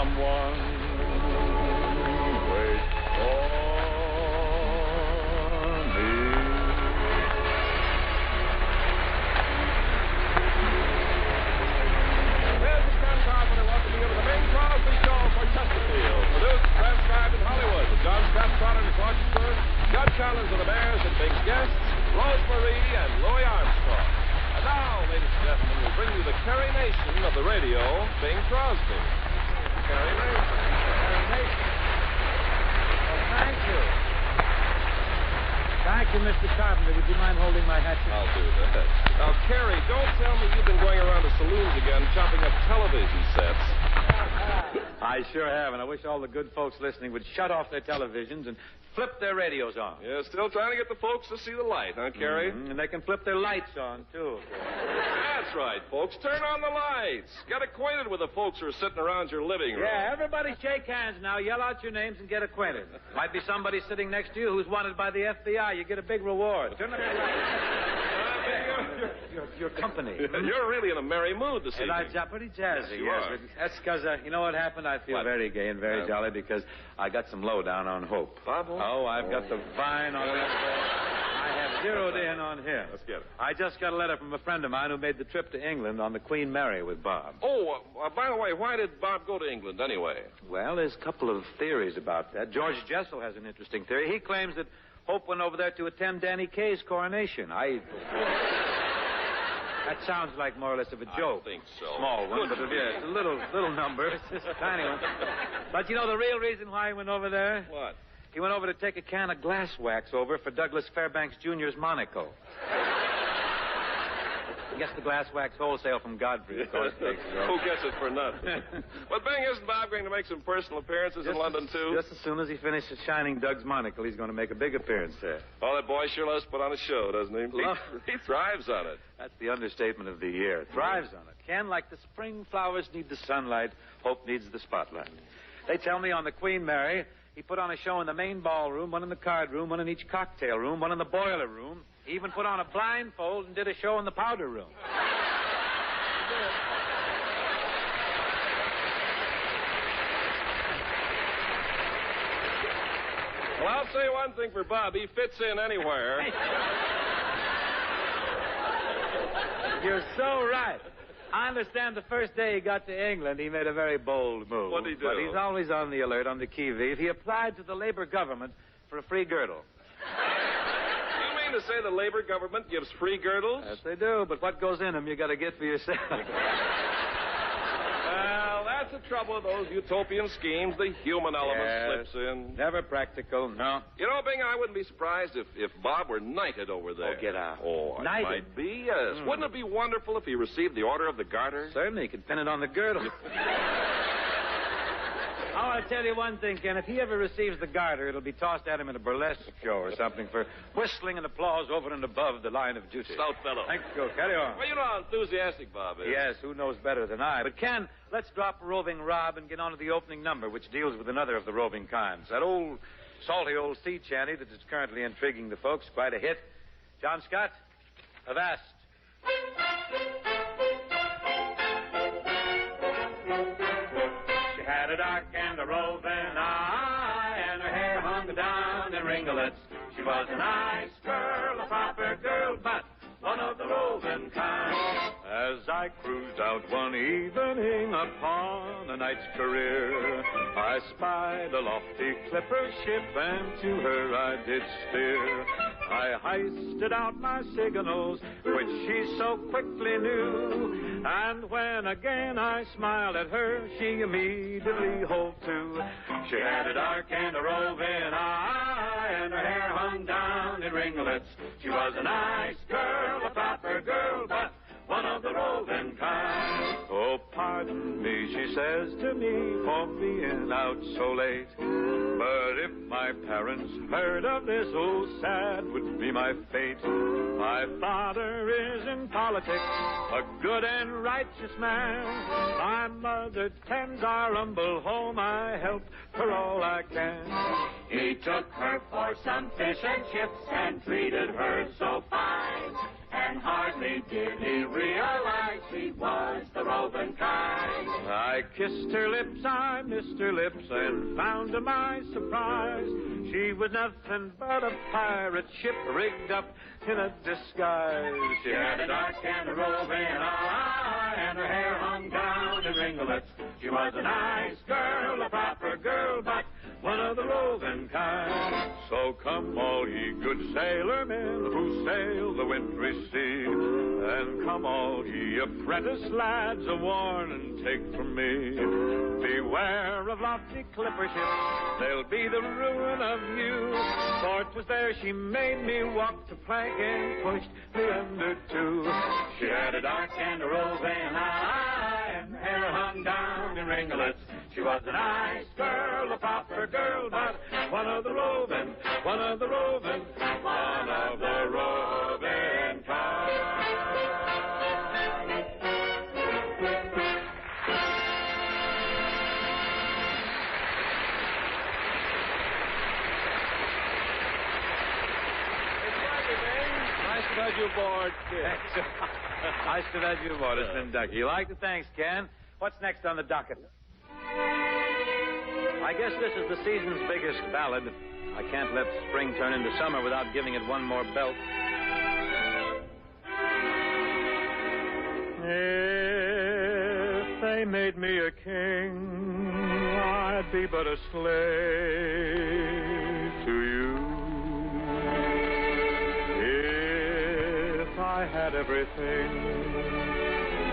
Someone waits for me. Here's the Ken Carpenter welcoming you to the Bing Crosby Show for Chesterfield. Produced, transcribed in Hollywood with John Scott Trotter and Clarksburg, Judd Collins of the Bears and Bing's guests, Rosemary and Louis Armstrong. And now, ladies and gentlemen, we'll bring you the Carrie Nation of the radio, Bing Crosby. Carrie Nation. Carrie Nation. Well, thank you. Thank you, Mr. Carpenter. Would you mind holding my hatchet? I'll do that. Now, Carrie, don't tell me you've been going around to saloons again chopping up television sets. I sure have, and I wish all the good folks listening would shut off their televisions and flip their radios on. Yeah, still trying to get the folks to see the light, huh, Carrie? Mm-hmm. And they can flip their lights on, too. That's right, folks. Turn on the lights. Get acquainted with the folks who are sitting around your living room. Yeah, everybody shake hands now. Yell out your names and get acquainted. Might be somebody sitting next to you who's wanted by the FBI. You get a big reward. Turn up the lights. Your company. You're really in a merry mood this evening. Pretty jazzy, yes. But that's because, you know what happened? I feel very gay and very jolly because I got some lowdown on Hope. Bob? Oh, I've got the vine on that boy. I have zeroed in on him. Let's get it. I just got a letter from a friend of mine who made the trip to England on the Queen Mary with Bob. Oh, by the way, why did Bob go to England anyway? Well, there's a couple of theories about that. George Jessel has an interesting theory. He claims that Hope went over there to attend Danny Kaye's coronation. That sounds like more or less of a joke. I think so. Small one, but it's a little number. It's just a tiny one. But you know the real reason why he went over there? What? He went over to take a can of glass wax over for Douglas Fairbanks Jr.'s Monaco. He gets the glass wax wholesale from Godfrey, of course. Who gets it for nothing? But Bing, isn't Bob going to make some personal appearances in London, too? Just as soon as he finishes shining Doug's monocle, he's going to make a big appearance there. Oh, that boy sure loves to put on a show, doesn't he? He thrives on it. That's the understatement of the year. Thrives on it. Ken, like the spring flowers need the sunlight, Hope needs the spotlight. They tell me on the Queen Mary, he put on a show in the main ballroom, one in the card room, one in each cocktail room, one in the boiler room. He even put on a blindfold and did a show in the powder room. Well, I'll say one thing for Bob. He fits in anywhere. You're so right. I understand the first day he got to England, he made a very bold move. What did he do? But he's always on the alert, on the qui-vive. He applied to the Labor government for a free girdle. You mean to say the Labor government gives free girdles? Yes, they do, but what goes in them, you got to get for yourself. Well, that's the trouble with those utopian schemes. The human element slips in. Never practical, no. You know, Bing, I wouldn't be surprised if Bob were knighted over there. Oh, get out. Oh, it Knighted? might be, yes. Wouldn't it be wonderful if he received the Order of the Garter? Certainly, you could pin it on the girdle. I want to tell you one thing, Ken. If he ever receives the garter, it'll be tossed at him in a burlesque show or something for whistling and applause over and above the line of duty. Stout fellow. Thank you. Carry on. Well, you know how enthusiastic Bob is. Yes, who knows better than I. But, Ken, let's drop Roving Rob and get on to the opening number, which deals with another of the roving kinds. That old, salty old sea chanty that is currently intriguing the folks. Quite a hit. John Scott, avast. She had a dark and a roving eye, and her hair hung down in ringlets. She was a nice girl, a proper girl, but one of the roving kind. As I cruised out one evening upon a night's career, I spied a lofty clipper ship, and to her I did steer. I hoisted out my signals, which she so quickly knew, and when again I smiled at her, she immediately hove to. She had a dark and a roving eye, and her hair hung down in ringlets. She was a nice girl, a proper girl, but one of the roving kind. Oh, pardon me, she says to me, for being out so late. But if my parents heard of this, oh, sad would be my fate. My father is in politics, a good and righteous man. My mother tends our humble home. I help her all I can. He took her for some fish and chips and treated her so fine. And hardly did he realize she was the roving kind. I kissed her lips, I missed her lips, and found to my surprise she was nothing but a pirate ship rigged up in a disguise. She had a dark and a roving eye, and her hair hung down in ringlets. She was a nice girl, a proper girl, but one of the roving kind. So come all ye good sailormen who sail the wintry sea, and come all ye apprentice lads, a warning take from me. Beware of lofty clipper ships, they'll be the ruin of you. For 'twas there she made me walk the plank and pushed me under too. She had a dark and a roving eye, and hair hung down in ringlets. She was a nice girl, a proper girl, but one of the roving kind. Nice to have you aboard, kid. Nice to have you aboard. It's been Ducky. You like the thanks, Ken. What's next on the docket? I guess this is the season's biggest ballad. I can't let spring turn into summer without giving it one more belt. If they made me a king, I'd be but a slave to you. If I had everything,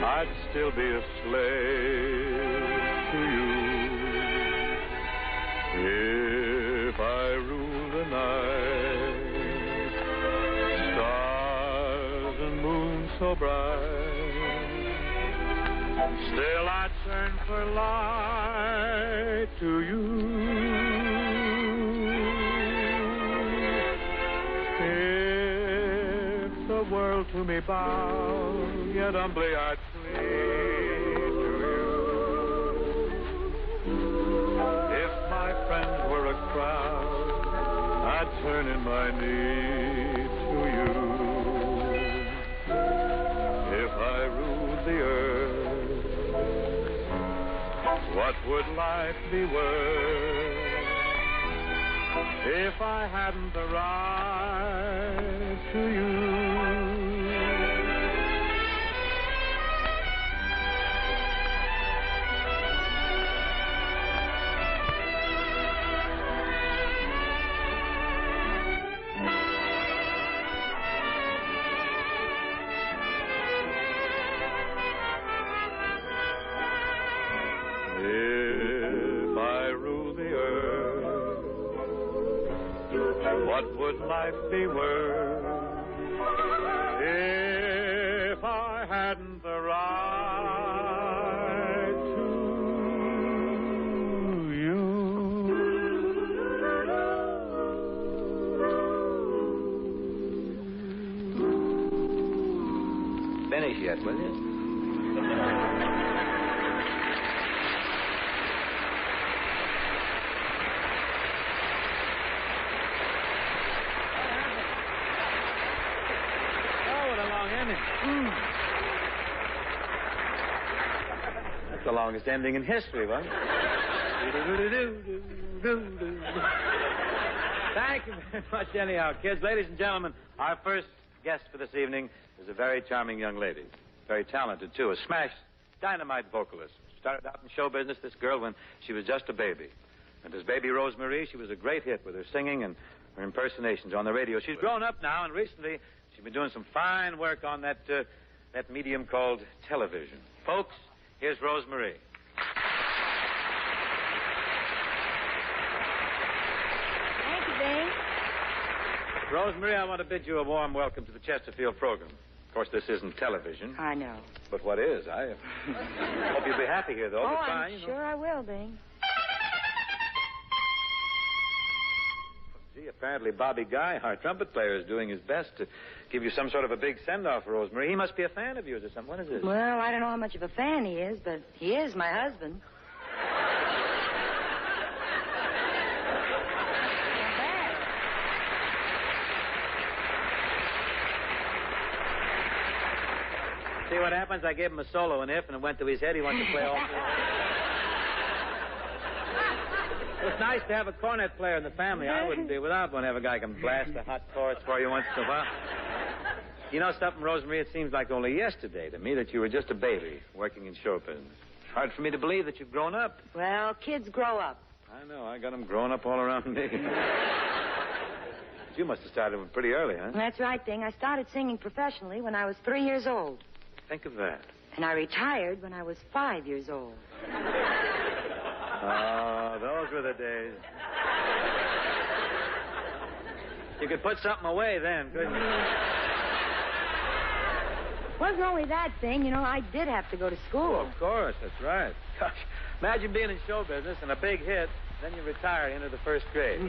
I'd still be a slave to you. If I rule the night, stars and moon so bright, still I'd turn for light to you. If the world to me bowed, yet humbly I'd plead to you. If my friends were a crowd, I'd turn in my knee to you. If I ruled the earth, what would life be worth if I hadn't the right to you? If I rule the earth, what would life be worth if I hadn't the right to you? Finish yet, will you? That's the longest ending in history, wasn't it? Thank you very much anyhow, kids. Ladies and gentlemen, our first guest for this evening is a very charming young lady. Very talented, too. A smash, dynamite vocalist. Started out in show business, this girl, when she was just a baby. And as baby Rosemarie, she was a great hit with her singing and her impersonations on the radio. She's grown up now, and recently she's been doing some fine work on that medium called television. Folks, here's Rosemarie. Thank you, Bing. Rosemarie, I want to bid you a warm welcome to the Chesterfield program. Of course, this isn't television. I know. But what is? I hope you'll be happy here, though. Oh, It's fine, I'm sure I will, Bing. Gee, apparently Bobby Guy, our trumpet player, is doing his best to give you some sort of a big send-off, Rosemarie. He must be a fan of yours or something. What is this? Well, I don't know how much of a fan he is, but he is my husband. See what happens? I gave him a solo in If, and it went to his head. He wants to play all four. It's nice to have a cornet player in the family. I wouldn't be without one. Have a guy can blast a hot chorus for you once in a while. You know something, Rosemary? It seems like only yesterday to me that you were just a baby working in show business. Hard for me to believe that you've grown up. Well, kids grow up. I know. I got them growing up all around me. You must have started pretty early, huh? That's right, Bing. I started singing professionally when I was 3 years old. Think of that. And I retired when I was 5 years old. Oh, those were the days. You could put something away then, couldn't you? Wasn't only that thing, you know, I did have to go to school. Oh, of course, that's right. Gosh, imagine being in show business and a big hit, then you retire into the first grade.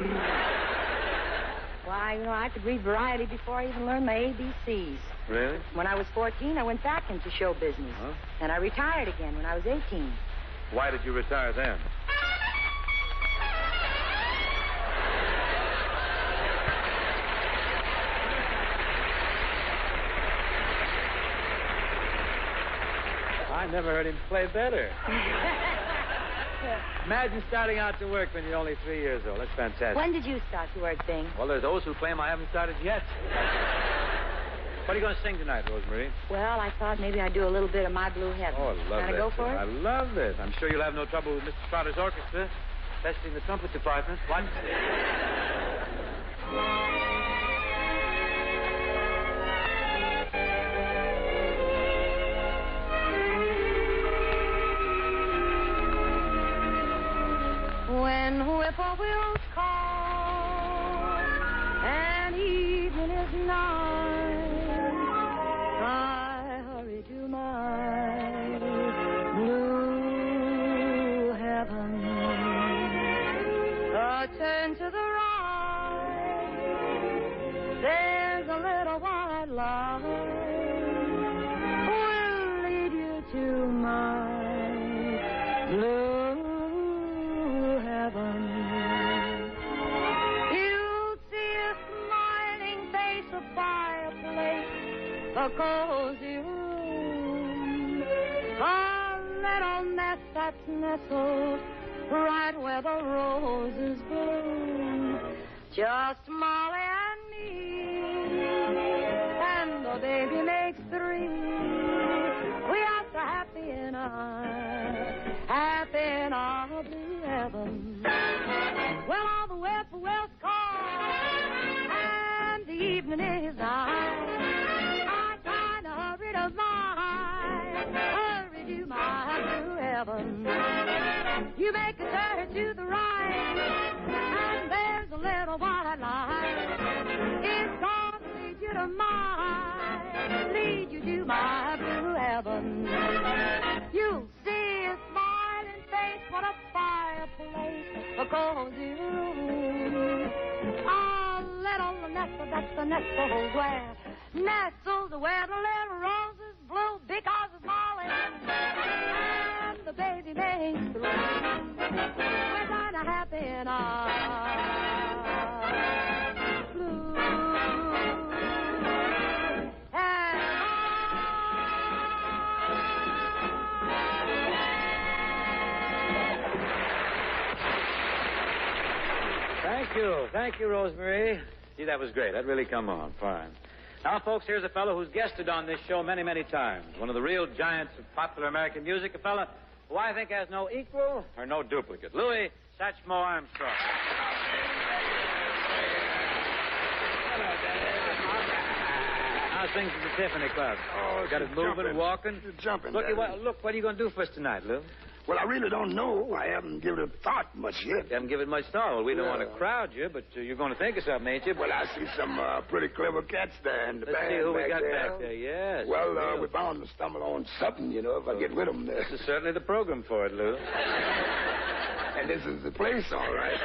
Why, you know, I could read variety before I even learned my ABCs. Really? When I was 14, I went back into show business. Huh? And I retired again when I was 18. Why did you retire then? I never heard him play better. Imagine starting out to work when you're only 3 years old. That's fantastic. When did you start to work, Bing? Well, there's those who claim I haven't started yet. What are you going to sing tonight, Rosemary? Well, I thought maybe I'd do a little bit of My Blue Heaven. Oh, I love Can that. I go for it? I love this. I'm sure you'll have no trouble with Mr. Trotter's orchestra, especially in the trumpet department. What? When whippoorwills call and evening is nigh, I hurry to my blue heaven. Turn to the right, there's a little white light, will lead you to my blue heaven. You'll see a smiling face, a fireplace, a cozy room, a little nest that's nestled right where the roses bloom. Just Molly and me, and the baby makes three. We are so happy in our blue heaven. Well, all the whippoorwills call, and the evening is nigh. I try to hurry to my blue heaven. You make a turn to the right, and there's a little white light. It's gonna lead you to my blue heaven. You'll see a smiling face, what a fireplace, a cozy room. A little nestle, that's the nestle where nestles where the little roses bloom, because it's Molly and the baby makes three. We're kind of happy in our blue Thank you, Rosemary. See, that was great. That really come on. Fine. Now, folks, here's a fellow who's guested on this show many, many times. One of the real giants of popular American music. A fellow who I think has no equal or no duplicate. Louis Satchmo Armstrong. How's things at the Tiffany Club? Oh, got it moving, walking? Jumping. Look, what are you going to do for us tonight, Lou? Well, I really don't know. I haven't given it thought much yet. You haven't given much thought. Well, we don't want to crowd you, but you're going to think of something, ain't you? Well, I see some pretty clever cats there in the Let's band see who we back got there. back there, yes. Well, we're bound to stumble on something, you know, if I get with them there. This is certainly the program for it, Lou. And this is the place, all right.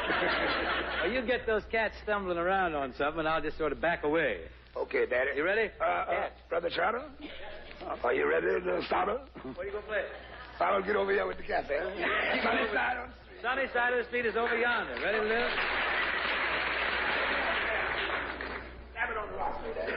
Well, you get those cats stumbling around on something, and I'll just sort of back away. Okay, Daddy. You ready? Yes. Brother Trotter? Are you ready to start it? What are you going to play? I'll get over here with the cats, eh? Sunny side on the street. Sunny side of the street is over yonder. Ready, Lou? Tap it on the rock, Daddy.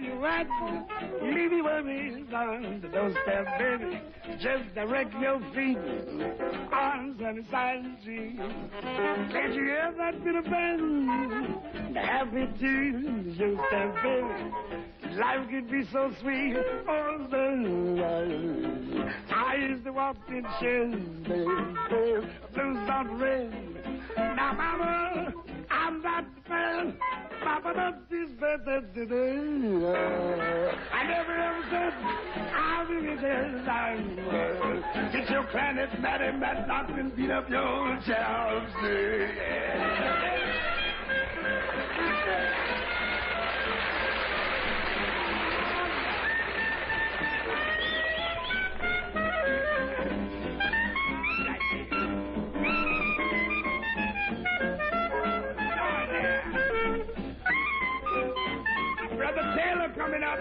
you at? Leave me worries on the doorstep, baby. Just direct your feet on sunny side of the street. Can't you hear that bit of band? The happy tunes, your step, baby. Life could be so sweet. Oh, the I used to walk in shoes, baby. Blues on red. Now, mama, I'm not the man. Papa, not this better today. I never ever said I'll be with you. Get your planet, Matty, Matt, knock and beat up your Chelsea. Brother Taylor coming up.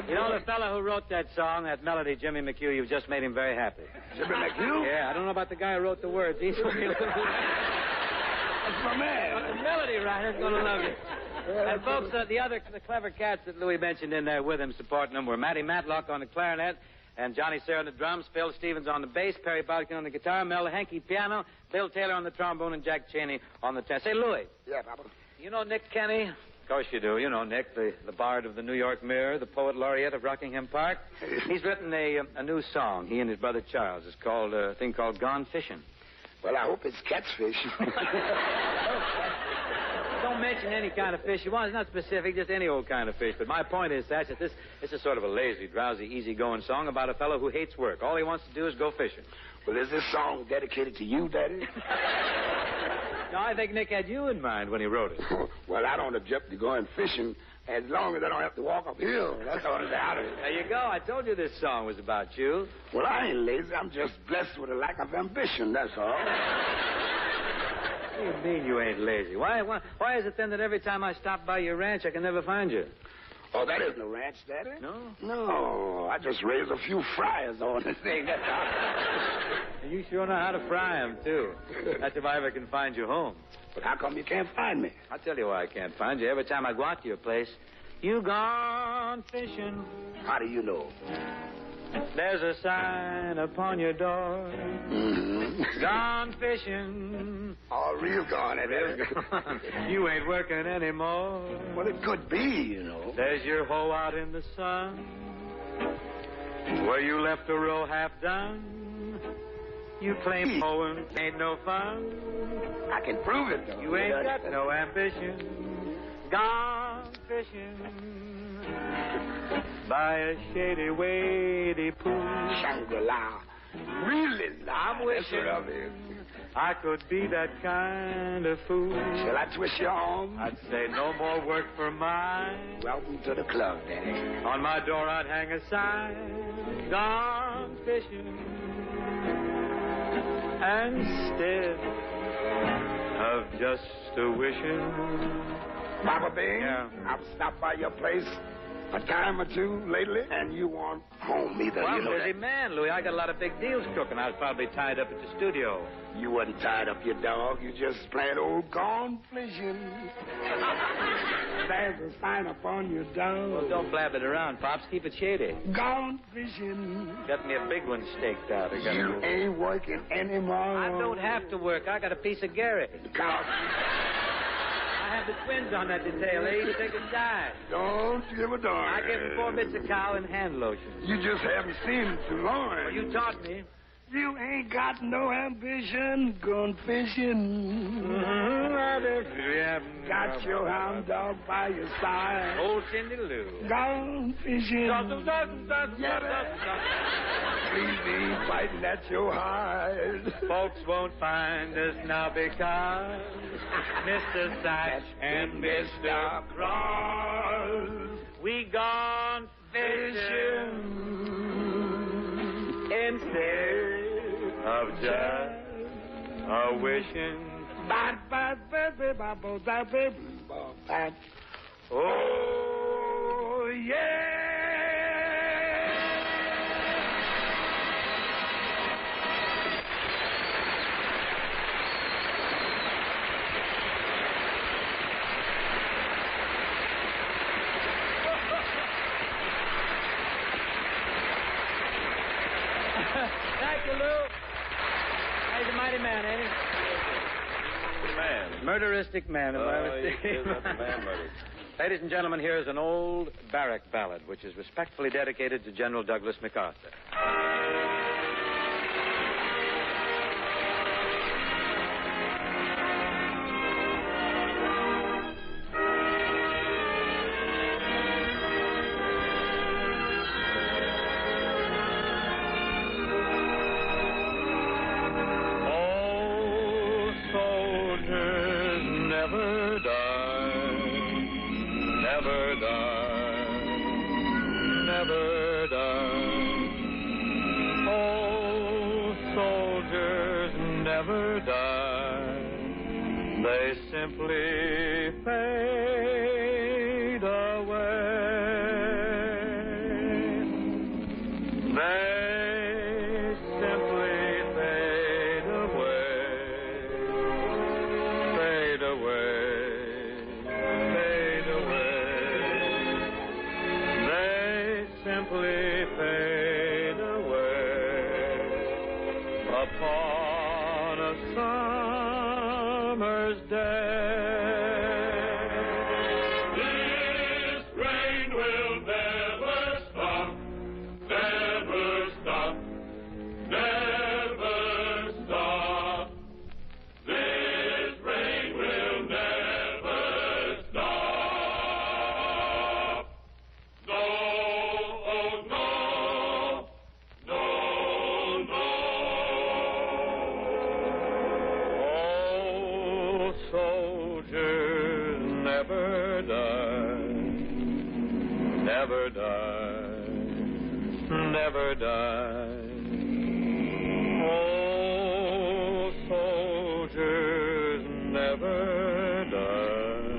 You know, the fella who wrote that song, that melody, Jimmy McHugh, you've just made him very happy. Jimmy McHugh? Yeah, I don't know about the guy who wrote the words. He's That's my man. But the melody writer's going to love you. And folks, the clever cats that Louis mentioned in there with him supporting him were Matty Matlock on the clarinet, and Johnny Sayre on the drums, Phil Stevens on the bass, Perry Bodkin on the guitar, Mel Hankey piano, Bill Taylor on the trombone, and Jack Cheney on the tenor. Say, Louis. Yeah, Papa. You know Nick Kenny? Of course you do. You know Nick, the bard of the New York Mirror, the poet laureate of Rockingham Park. He's written a new song, he and his brother Charles. It's called a thing called Gone Fishing. Well, I hope it's catfish. Don't mention any kind of fish you want. It's not specific, just any old kind of fish. But my point is, Thatch, that this is sort of a lazy, drowsy, easy-going song about a fellow who hates work. All he wants to do is go fishing. Well, is this song dedicated to you, Daddy? No, I think Nick had you in mind when he wrote it. Well, I don't object to going fishing as long as I don't have to walk uphill. That's all that's out of it. There you go. I told you this song was about you. Well, I ain't lazy. I'm just blessed with a lack of ambition, that's all. What do you mean you ain't lazy? Why is it then that every time I stop by your ranch, I can never find you? Oh, that isn't a ranch, Daddy? No? No, I just raised a few fryers on the thing, that's all. And you sure know how to fry 'em, too. That's if I ever can find you home. But how come you can't find me? I'll tell you why I can't find you. Every time I go out to your place, you gone fishing. How do you know? There's a sign upon your door. Mm-hmm. Gone fishing. Oh, real gone, it is. You ain't working anymore. Well, it could be, you know. There's your hoe out in the sun, where you left a row half done. You claim hoeing ain't no fun. I can prove it, though. You ain't got no ambition. Gone fishing by a shady, wady pool. Shangri-La. Really, I'm wishing I could be that kind of fool. Shall I twist your arm? I'd say no more work for mine. Welcome to the club, Daddy. On my door I'd hang a sign, gone fishing. And instead of just a wishing. Papa Bing, Yeah. I've stopped by your place a time or two lately, and you weren't home either. Well, you I'm know a busy that. man, Louis. I got a lot of big deals cooking. I was probably tied up at the studio. You wasn't tied up, you dog. You just plain old gone fishing. There's a sign up on your door. Well, don't blab it around, Pops. Keep it shady. Gone fishing. Got me a big one staked out. I gotta You go. ain't working anymore. I don't have to work. I got a piece of Gary. Cause I have the twins on that detail. They each take a dime. don't give a darn. I give them 4 bits of cow and hand lotion. You just haven't seen it too long. Well, you taught me. You ain't got no ambition going fishing. Got your hound dog by your side. Old Cindy Lou. Gone fishing. Please ain't fighting at your hide. Folks won't find us now because Mr. Satch and Mr. Cross, we gone fishing instead of just a wishing. Oh, yeah. Thank you, Lou. He's a mighty man, ain't he? Man. Murderistic man, am I mistaken? That's a man murdered. Ladies and gentlemen, here is an old barrack ballad, which is respectfully dedicated to General Douglas MacArthur. Oh, soldiers never die, never die, never die. Oh, soldiers never die. They simply fade away. They simply fade away. Fade away. Fade away. They simply fade away upon a summer's day. This rain will never stop, never stop, never stop. This rain will never stop. No, oh no, no, no. Oh, soldiers never die, never die, never die. Oh, soldiers never die.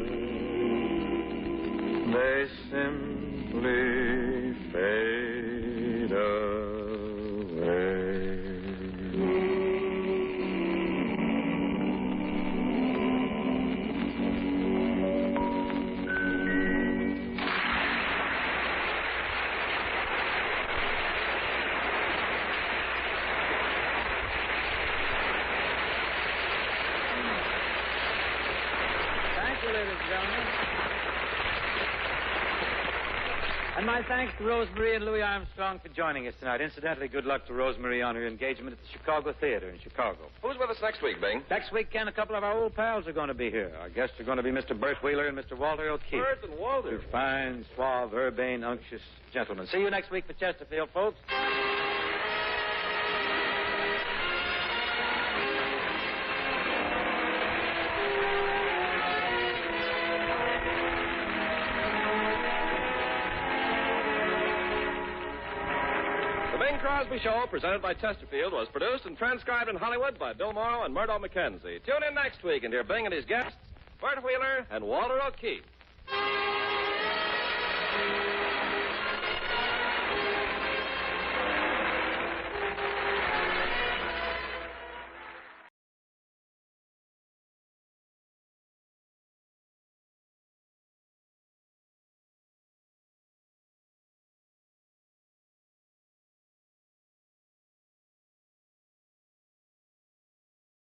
They simply fade away. Thank you, ladies and gentlemen. And my thanks to Rosemarie and Louis Armstrong for joining us tonight. Incidentally, good luck to Rosemarie on her engagement at the Chicago Theater in Chicago. Who's with us next week, Bing? Next week, Ken, a couple of our old pals are going to be here. Our guests are going to be Mr. Bert Wheeler and Mr. Walter O'Keefe. Bert and Walter. Two fine, suave, urbane, unctuous gentlemen. See you next week for Chesterfield, folks. The Bing Crosby Show, presented by Chesterfield, was produced and transcribed in Hollywood by Bill Morrow and Murdo McKenzie. Tune in next week and hear Bing and his guests, Bert Wheeler and Walter O'Keefe.